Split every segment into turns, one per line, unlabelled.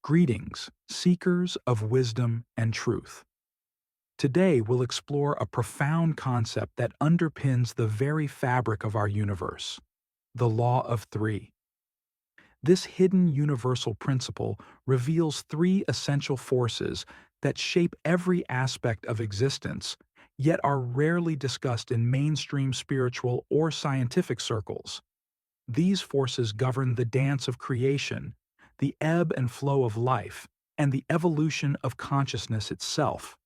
Greetings, seekers of wisdom and truth. Today we'll explore a profound concept that underpins the very fabric of our universe, the Law of Three. This hidden universal principle reveals three essential forces that shape every aspect of existence, yet are rarely discussed in mainstream spiritual or scientific circles. These forces govern the dance of creation, the ebb and flow of life, and the evolution of consciousness itself.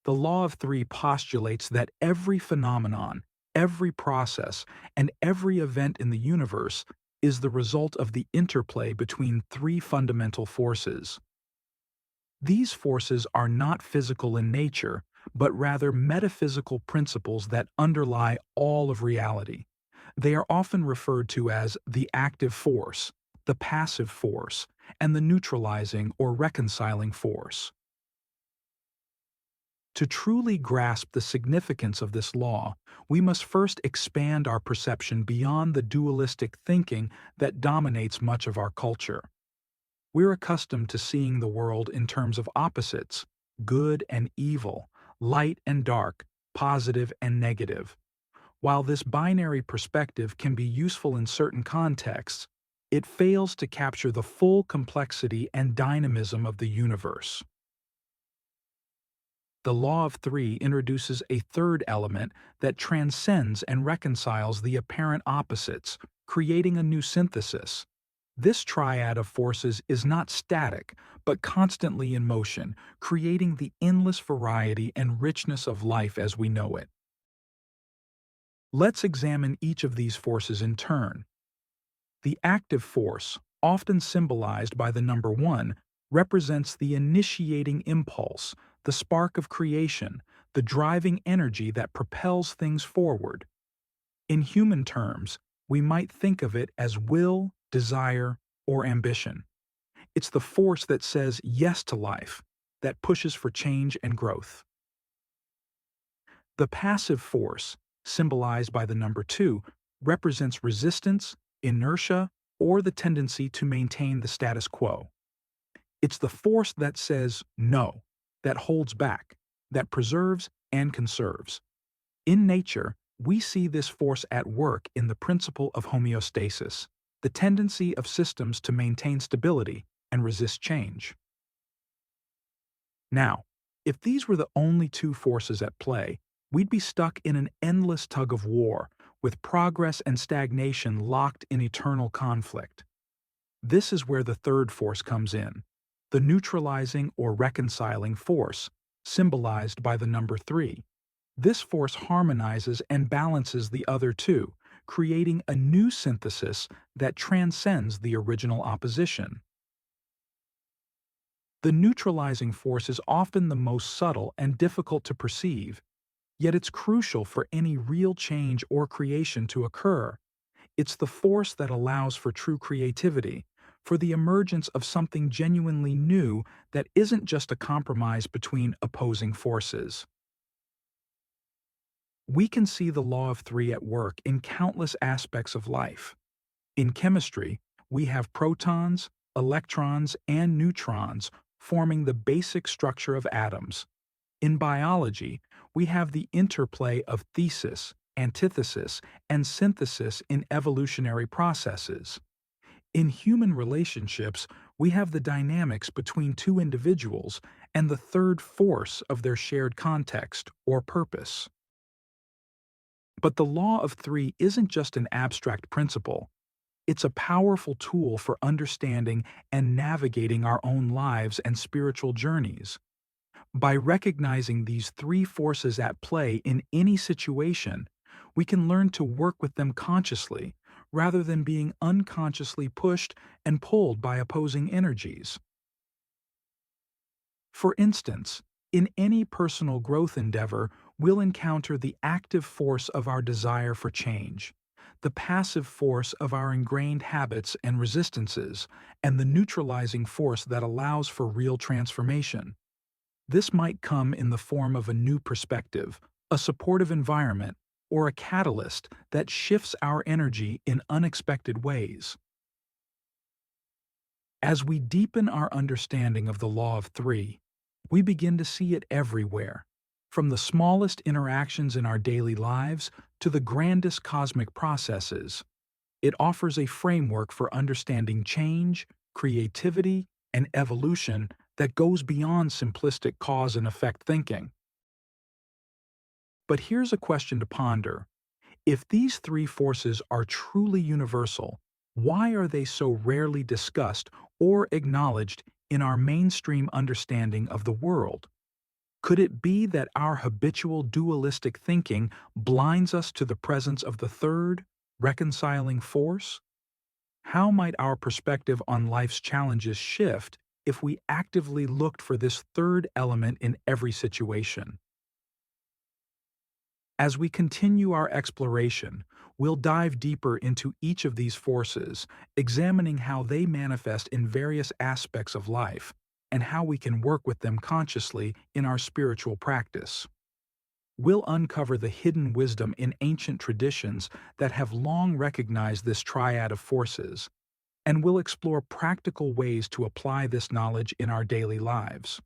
The Law of Three postulates that every phenomenon, every process, and every event in the universe is the result of the interplay between three fundamental forces. These forces are not physical in nature, but rather metaphysical principles that underlie all of reality. They are often referred to as the active force, the passive force, and the neutralizing or reconciling force. To truly grasp the significance of this law, we must first expand our perception beyond the dualistic thinking that dominates much of our culture. We're accustomed to seeing the world in terms of opposites, good and evil, light and dark, positive and negative. While this binary perspective can be useful in certain contexts, it fails to capture the full complexity and dynamism of the universe. The Law of Three introduces a third element that transcends and reconciles the apparent opposites, creating a new synthesis. This triad of forces is not static, but constantly in motion, creating the endless variety and richness of life as we know it. Let's examine each of these forces in turn. The active force, often symbolized by the number 1, represents the initiating impulse, the spark of creation, the driving energy that propels things forward. In human terms, we might think of it as will, desire, or ambition. It's the force that says yes to life, that pushes for change and growth. The passive force, symbolized by the number 2, represents resistance, inertia, or the tendency to maintain the status quo. It's the force that says no, that holds back, that preserves and conserves. In nature, we see this force at work in the principle of homeostasis, the tendency of systems to maintain stability and resist change. Now, if these were the only two forces at play, we'd be stuck in an endless tug of war, with progress and stagnation locked in eternal conflict. This is where the third force comes in, the neutralizing or reconciling force, symbolized by the number 3. This force harmonizes and balances the other two, creating a new synthesis that transcends the original opposition. The neutralizing force is often the most subtle and difficult to perceive, yet it's crucial for any real change or creation to occur. It's the force that allows for true creativity, for the emergence of something genuinely new that isn't just a compromise between opposing forces. We can see the Law of Three at work in countless aspects of life. In chemistry, we have protons, electrons, and neutrons forming the basic structure of atoms. In biology, we have the interplay of thesis, antithesis, and synthesis in evolutionary processes. In human relationships, we have the dynamics between two individuals and the third force of their shared context or purpose. But the Law of Three isn't just an abstract principle. It's a powerful tool for understanding and navigating our own lives and spiritual journeys. By recognizing these three forces at play in any situation, we can learn to work with them consciously rather than being unconsciously pushed and pulled by opposing energies. For instance, in any personal growth endeavor, we'll encounter the active force of our desire for change, the passive force of our ingrained habits and resistances, and the neutralizing force that allows for real transformation. This might come in the form of a new perspective, a supportive environment, or a catalyst that shifts our energy in unexpected ways. As we deepen our understanding of the law of three, we begin to see it everywhere, from the smallest interactions in our daily lives to the grandest cosmic processes. It offers a framework for understanding change, creativity, and evolution that goes beyond simplistic cause and effect thinking. But here's a question to ponder. If these three forces are truly universal, why are they so rarely discussed or acknowledged in our mainstream understanding of the world? Could it be that our habitual dualistic thinking blinds us to the presence of the third, reconciling force? How might our perspective on life's challenges shift if we actively looked for this third element in every situation? As we continue our exploration, we'll dive deeper into each of these forces, examining how they manifest in various aspects of life and how we can work with them consciously in our spiritual practice. We'll uncover the hidden wisdom in ancient traditions that have long recognized this triad of forces, and we'll explore practical ways to apply this knowledge in our daily lives.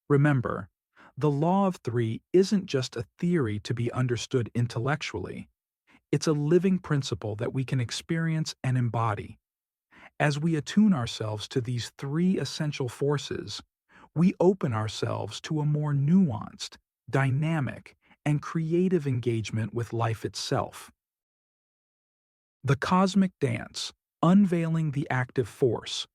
Remember, the law of three isn't just a theory to be understood intellectually. It's a living principle that we can experience and embody. As we attune ourselves to these three essential forces, we open ourselves to a more nuanced, dynamic, and creative engagement with life itself. The Cosmic Dance, Unveiling the Active Force.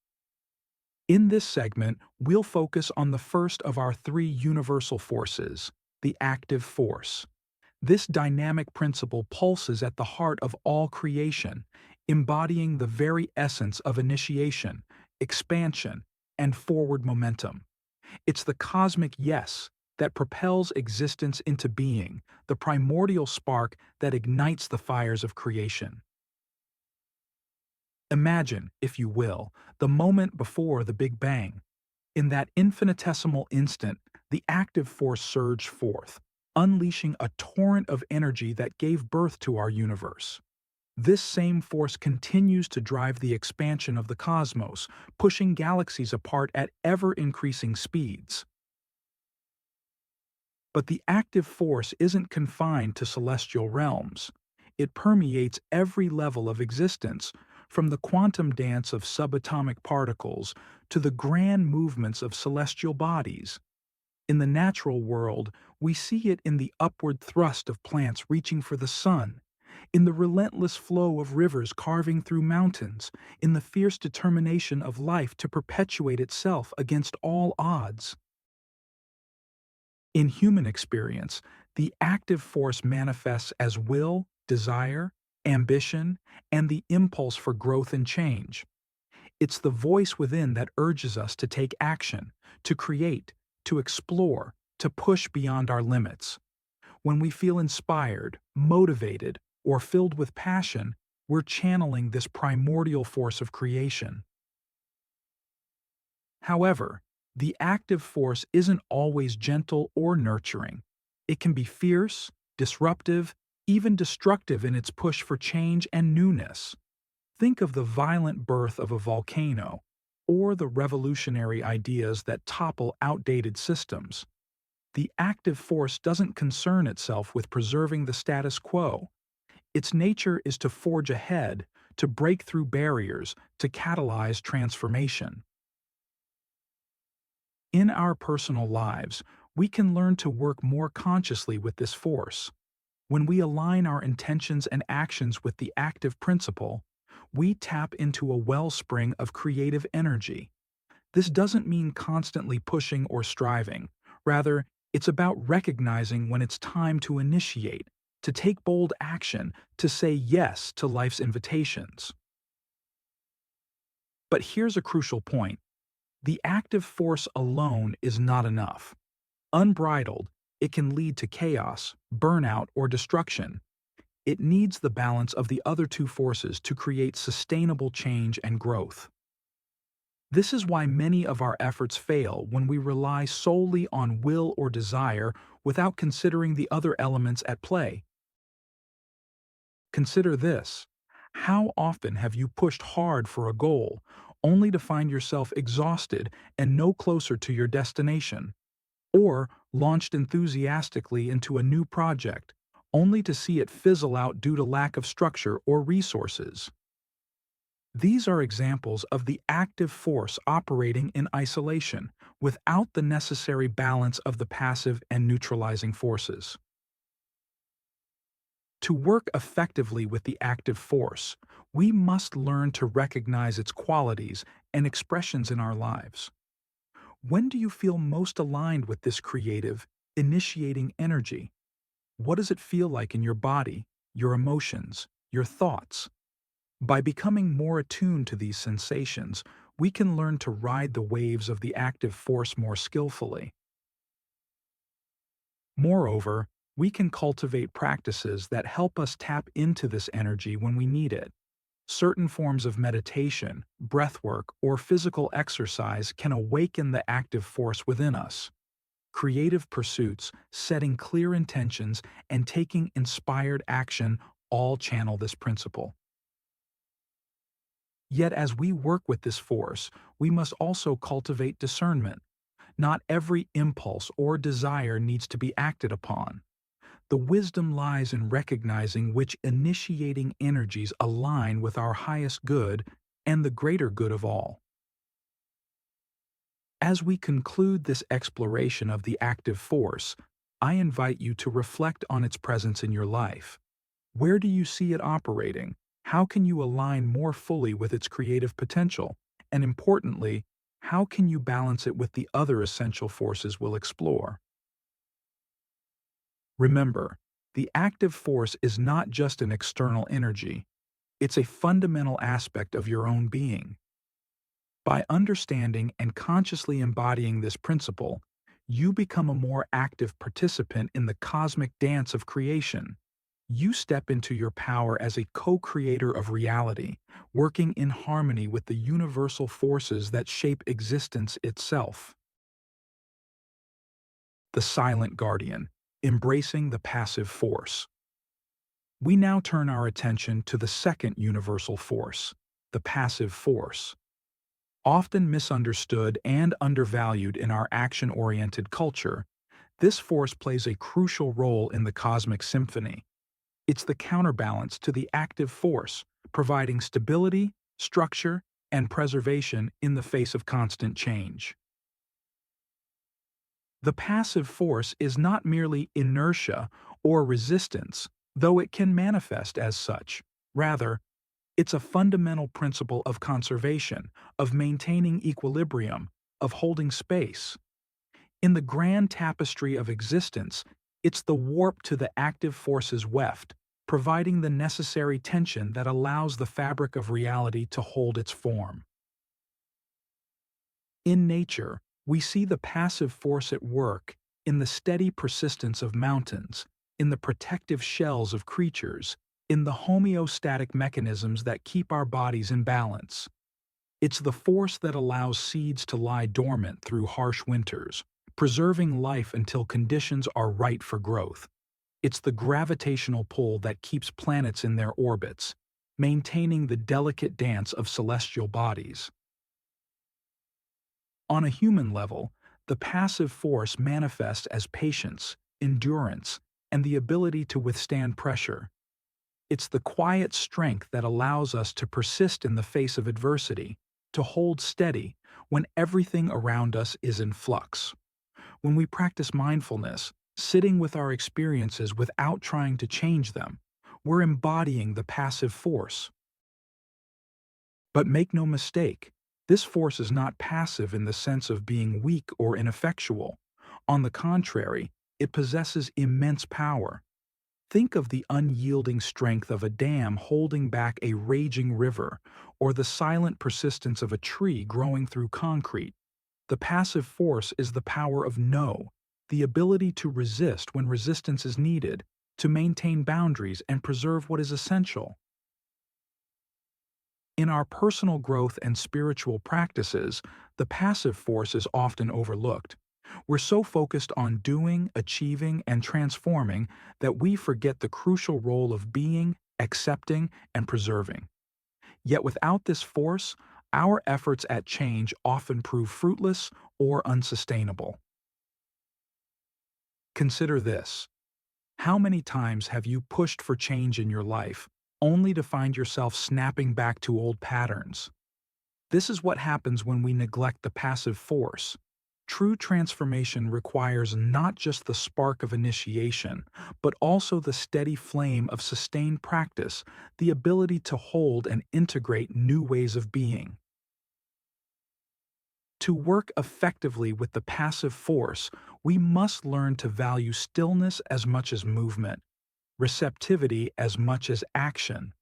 In this segment, we'll focus on the first of our three universal forces, the active force. This dynamic principle pulses at the heart of all creation, embodying the very essence of initiation, expansion, and forward momentum. It's the cosmic yes that propels existence into being, the primordial spark that ignites the fires of creation. Imagine, if you will, the moment before the Big Bang. In that infinitesimal instant, the active force surged forth, unleashing a torrent of energy that gave birth to our universe. This same force continues to drive the expansion of the cosmos, pushing galaxies apart at ever-increasing speeds. But the active force isn't confined to celestial realms. It permeates every level of existence, from the quantum dance of subatomic particles to the grand movements of celestial bodies. In the natural world, we see it in the upward thrust of plants reaching for the sun, in the relentless flow of rivers carving through mountains, in the fierce determination of life to perpetuate itself against all odds. In human experience, the active force manifests as will, desire, ambition, and the impulse for growth and change. It's the voice within that urges us to take action, to create, to explore, to push beyond our limits. When we feel inspired, motivated, or filled with passion, we're channeling this primordial force of creation. However, the active force isn't always gentle or nurturing. It can be fierce, disruptive, even destructive in its push for change and newness. Think of the violent birth of a volcano, or the revolutionary ideas that topple outdated systems. The active force doesn't concern itself with preserving the status quo. Its nature is to forge ahead, to break through barriers, to catalyze transformation. In our personal lives, we can learn to work more consciously with this force. When we align our intentions and actions with the active principle, we tap into a wellspring of creative energy. This doesn't mean constantly pushing or striving. Rather, it's about recognizing when it's time to initiate, to take bold action, to say yes to life's invitations. But here's a crucial point. The active force alone is not enough. Unbridled, it can lead to chaos, burnout, or destruction. It needs the balance of the other two forces to create sustainable change and growth. This is why many of our efforts fail when we rely solely on will or desire without considering the other elements at play. Consider this. How often have you pushed hard for a goal, only to find yourself exhausted and no closer to your destination? Or launched enthusiastically into a new project, only to see it fizzle out due to lack of structure or resources? These are examples of the active force operating in isolation, without the necessary balance of the passive and neutralizing forces. To work effectively with the active force, we must learn to recognize its qualities and expressions in our lives. When do you feel most aligned with this creative, initiating energy? What does it feel like in your body, your emotions, your thoughts? By becoming more attuned to these sensations, we can learn to ride the waves of the active force more skillfully. Moreover, we can cultivate practices that help us tap into this energy when we need it. Certain forms of meditation, breathwork, or physical exercise can awaken the active force within us. Creative pursuits, setting clear intentions, and taking inspired action all channel this principle. Yet as we work with this force, we must also cultivate discernment. Not every impulse or desire needs to be acted upon. The wisdom lies in recognizing which initiating energies align with our highest good and the greater good of all. As we conclude this exploration of the active force, I invite you to reflect on its presence in your life. Where do you see it operating? How can you align more fully with its creative potential? And importantly, how can you balance it with the other essential forces we'll explore? Remember, the active force is not just an external energy, it's a fundamental aspect of your own being. By understanding and consciously embodying this principle, you become a more active participant in the cosmic dance of creation. You step into your power as a co-creator of reality, working in harmony with the universal forces that shape existence itself. The silent guardian, embracing the passive force. We now turn our attention to the second universal force, the passive force. Often misunderstood and undervalued in our action-oriented culture, this force plays a crucial role in the cosmic symphony. It's the counterbalance to the active force, providing stability, structure, and preservation in the face of constant change. The passive force is not merely inertia or resistance, though it can manifest as such. Rather, it's a fundamental principle of conservation, of maintaining equilibrium, of holding space. In the grand tapestry of existence, it's the warp to the active force's weft, providing the necessary tension that allows the fabric of reality to hold its form. In nature, we see the passive force at work in the steady persistence of mountains, in the protective shells of creatures, in the homeostatic mechanisms that keep our bodies in balance. It's the force that allows seeds to lie dormant through harsh winters, preserving life until conditions are right for growth. It's the gravitational pull that keeps planets in their orbits, maintaining the delicate dance of celestial bodies. On a human level, the passive force manifests as patience, endurance, and the ability to withstand pressure. It's the quiet strength that allows us to persist in the face of adversity, to hold steady when everything around us is in flux. When we practice mindfulness, sitting with our experiences without trying to change them, we're embodying the passive force. But make no mistake, this force is not passive in the sense of being weak or ineffectual. On the contrary, it possesses immense power. Think of the unyielding strength of a dam holding back a raging river, or the silent persistence of a tree growing through concrete. The passive force is the power of no, the ability to resist when resistance is needed, to maintain boundaries and preserve what is essential. In our personal growth and spiritual practices, the passive force is often overlooked. We're so focused on doing, achieving, and transforming that we forget the crucial role of being accepting, and preserving. Yet without this force, our efforts at change often prove fruitless or unsustainable. Consider this. How many times have you pushed for change in your life, only to find yourself snapping back to old patterns? This is what happens when we neglect the passive force. True transformation requires not just the spark of initiation, but also the steady flame of sustained practice, the ability to hold and integrate new ways of being. To work effectively with the passive force, we must learn to value stillness as much as movement, receptivity as much as action.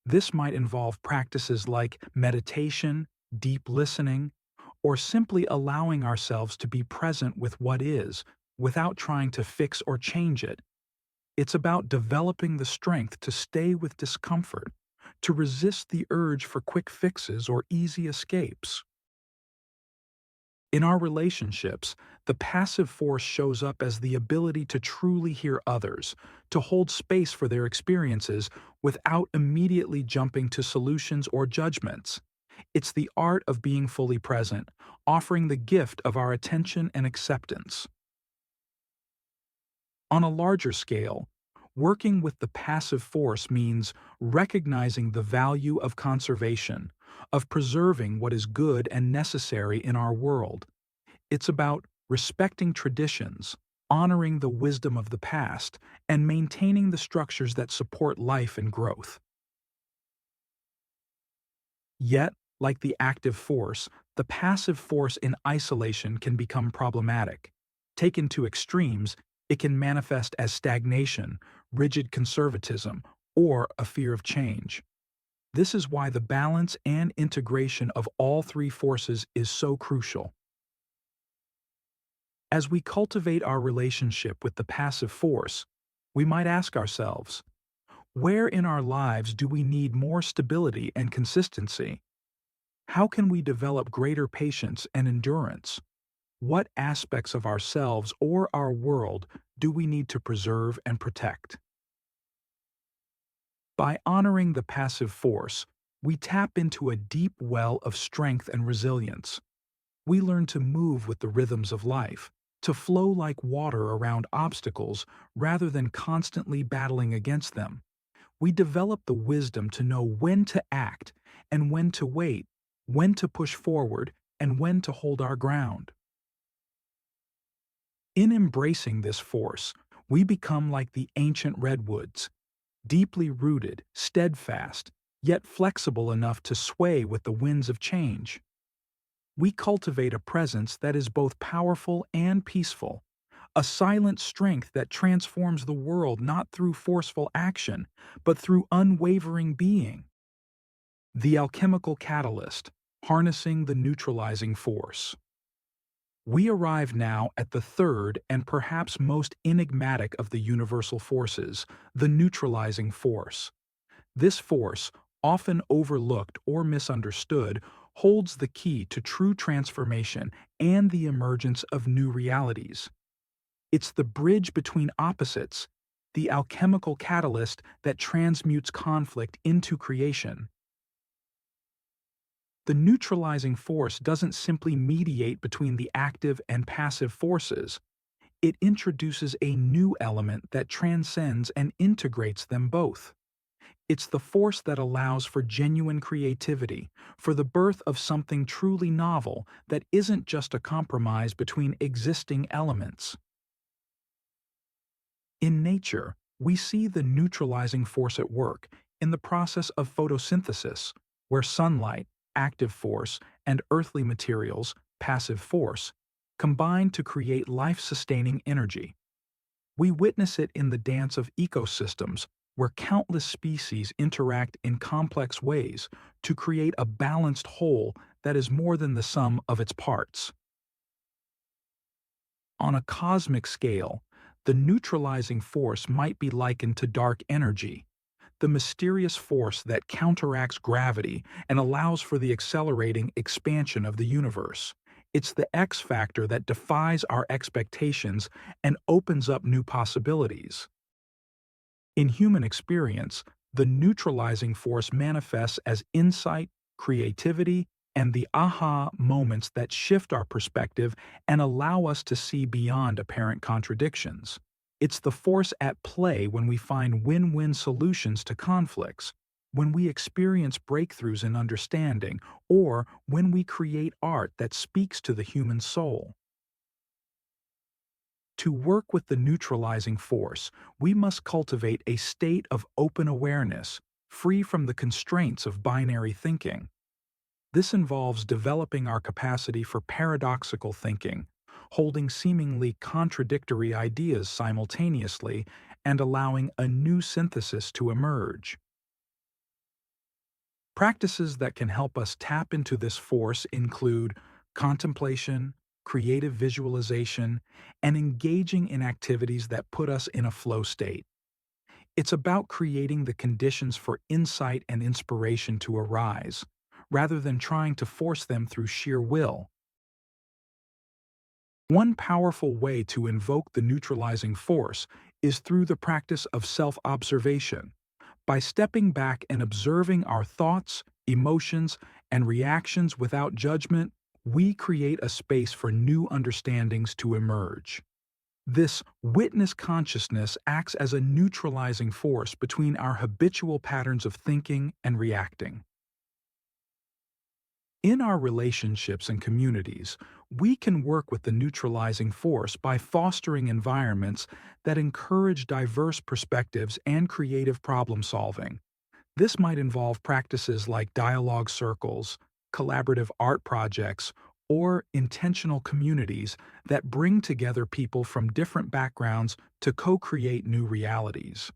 This might involve practices like meditation, deep listening, or simply allowing ourselves to be present with what is, without trying to fix or change it. It's about developing the strength to stay with discomfort, to resist the urge for quick fixes or easy escapes. In our relationships, the passive force shows up as the ability to truly hear others, to hold space for their experiences without immediately jumping to solutions or judgments. It's the art of being fully present, offering the gift of our attention and acceptance. On a larger scale, working with the passive force means recognizing the value of conservation, of preserving what is good and necessary in our world. It's about respecting traditions, honoring the wisdom of the past, and maintaining the structures that support life and growth. Yet, like the active force, the passive force in isolation can become problematic. Taken to extremes, it can manifest as stagnation, rigid conservatism, or a fear of change. This is why the balance and integration of all three forces is so crucial. As we cultivate our relationship with the passive force, we might ask ourselves, where in our lives do we need more stability and consistency? How can we develop greater patience and endurance? What aspects of ourselves or our world do we need to preserve and protect? By honoring the passive force, we tap into a deep well of strength and resilience. We learn to move with the rhythms of life, to flow like water around obstacles rather than constantly battling against them. We develop the wisdom to know when to act and when to wait, when to push forward and when to hold our ground. In embracing this force, we become like the ancient redwoods, deeply rooted, steadfast, yet flexible enough to sway with the winds of change. We cultivate a presence that is both powerful and peaceful, a silent strength that transforms the world not through forceful action, but through unwavering being. The alchemical catalyst, harnessing the neutralizing force. We arrive now at the third and perhaps most enigmatic of the universal forces, the neutralizing force. This force, often overlooked or misunderstood, holds the key to true transformation and the emergence of new realities. It's the bridge between opposites, the alchemical catalyst that transmutes conflict into creation. The neutralizing force doesn't simply mediate between the active and passive forces. It introduces a new element that transcends and integrates them both. It's the force that allows for genuine creativity, for the birth of something truly novel that isn't just a compromise between existing elements. In nature, we see the neutralizing force at work in the process of photosynthesis, where sunlight, active force, and earthly materials, passive force, combine to create life-sustaining energy. We witness it in the dance of ecosystems, where countless species interact in complex ways to create a balanced whole that is more than the sum of its parts. On a cosmic scale, the neutralizing force might be likened to dark energy, the mysterious force that counteracts gravity and allows for the accelerating expansion of the universe. It's the X factor that defies our expectations and opens up new possibilities. In human experience, The neutralizing force manifests as insight, creativity, and the aha moments that shift our perspective and allow us to see beyond apparent contradictions. It's the force at play when we find win-win solutions to conflicts, when we experience breakthroughs in understanding, or when we create art that speaks to the human soul. To work with the neutralizing force, we must cultivate a state of open awareness, free from the constraints of binary thinking. This involves developing our capacity for paradoxical thinking, holding seemingly contradictory ideas simultaneously, and allowing a new synthesis to emerge. Practices that can help us tap into this force include contemplation, creative visualization, and engaging in activities that put us in a flow state. It's about creating the conditions for insight and inspiration to arise, rather than trying to force them through sheer will. One powerful way to invoke the neutralizing force is through the practice of self-observation. By stepping back and observing our thoughts, emotions, and reactions without judgment, we create a space for new understandings to emerge. This witness consciousness acts as a neutralizing force between our habitual patterns of thinking and reacting. In our relationships and communities, we can work with the neutralizing force by fostering environments that encourage diverse perspectives and creative problem solving. This might involve practices like dialogue circles, collaborative art projects, or intentional communities that bring together people from different backgrounds to co-create new realities.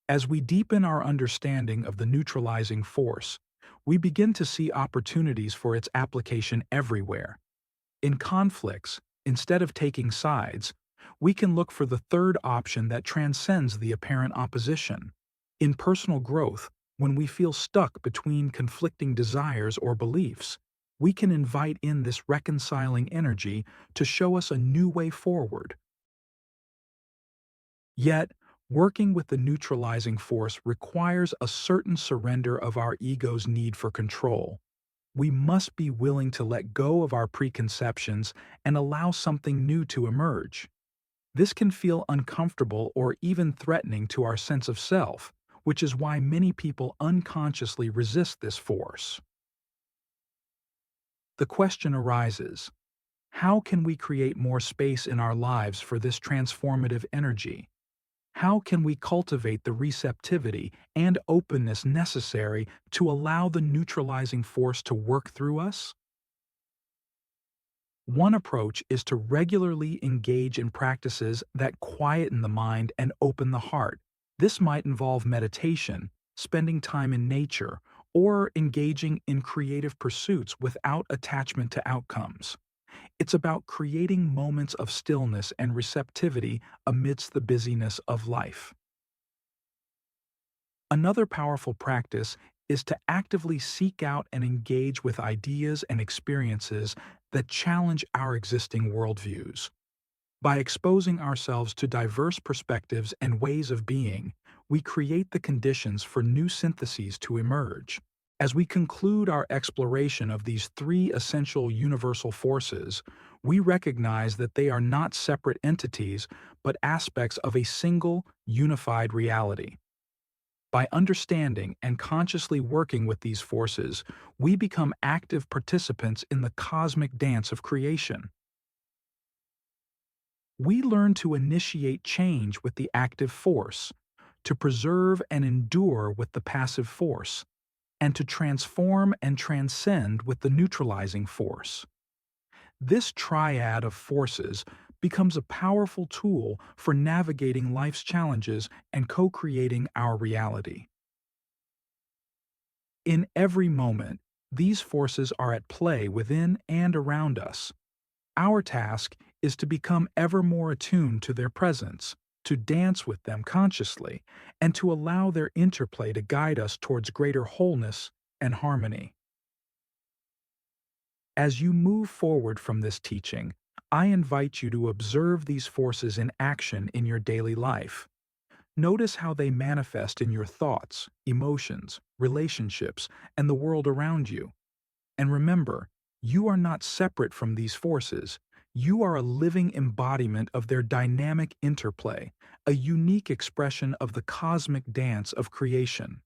As we deepen our understanding of the neutralizing force, we begin to see opportunities for its application everywhere. In conflicts, instead of taking sides, we can look for the third option that transcends the apparent opposition. In personal growth, when we feel stuck between conflicting desires or beliefs, we can invite in this reconciling energy to show us a new way forward. Yet, working with the neutralizing force requires a certain surrender of our ego's need for control. We must be willing to let go of our preconceptions and allow something new to emerge. This can feel uncomfortable or even threatening to our sense of self, which is why many people unconsciously resist this force. The question arises, how can we create more space in our lives for this transformative energy? How can we cultivate the receptivity and openness necessary to allow the neutralizing force to work through us? One approach is to regularly engage in practices that quieten the mind and open the heart. This might involve meditation, spending time in nature, or engaging in creative pursuits without attachment to outcomes. It's about creating moments of stillness and receptivity amidst the busyness of life. Another powerful practice is to actively seek out and engage with ideas and experiences that challenge our existing worldviews. By exposing ourselves to diverse perspectives and ways of being, we create the conditions for new syntheses to emerge. As we conclude our exploration of these three essential universal forces, we recognize that they are not separate entities but aspects of a single, unified reality. By understanding and consciously working with these forces, we become active participants in the cosmic dance of creation. We learn to initiate change with the active force, to preserve and endure with the passive force, and to transform and transcend with the neutralizing force. This triad of forces becomes a powerful tool for navigating life's challenges and co-creating our reality. In every moment, these forces are at play within and around us. Our task is to become ever more attuned to their presence, to dance with them consciously, and to allow their interplay to guide us towards greater wholeness and harmony. As you move forward from this teaching, I invite you to observe these forces in action in your daily life. Notice how they manifest in your thoughts, emotions, relationships, and the world around you. And remember, you are not separate from these forces. You are a living embodiment of their dynamic interplay, a unique expression of the cosmic dance of creation.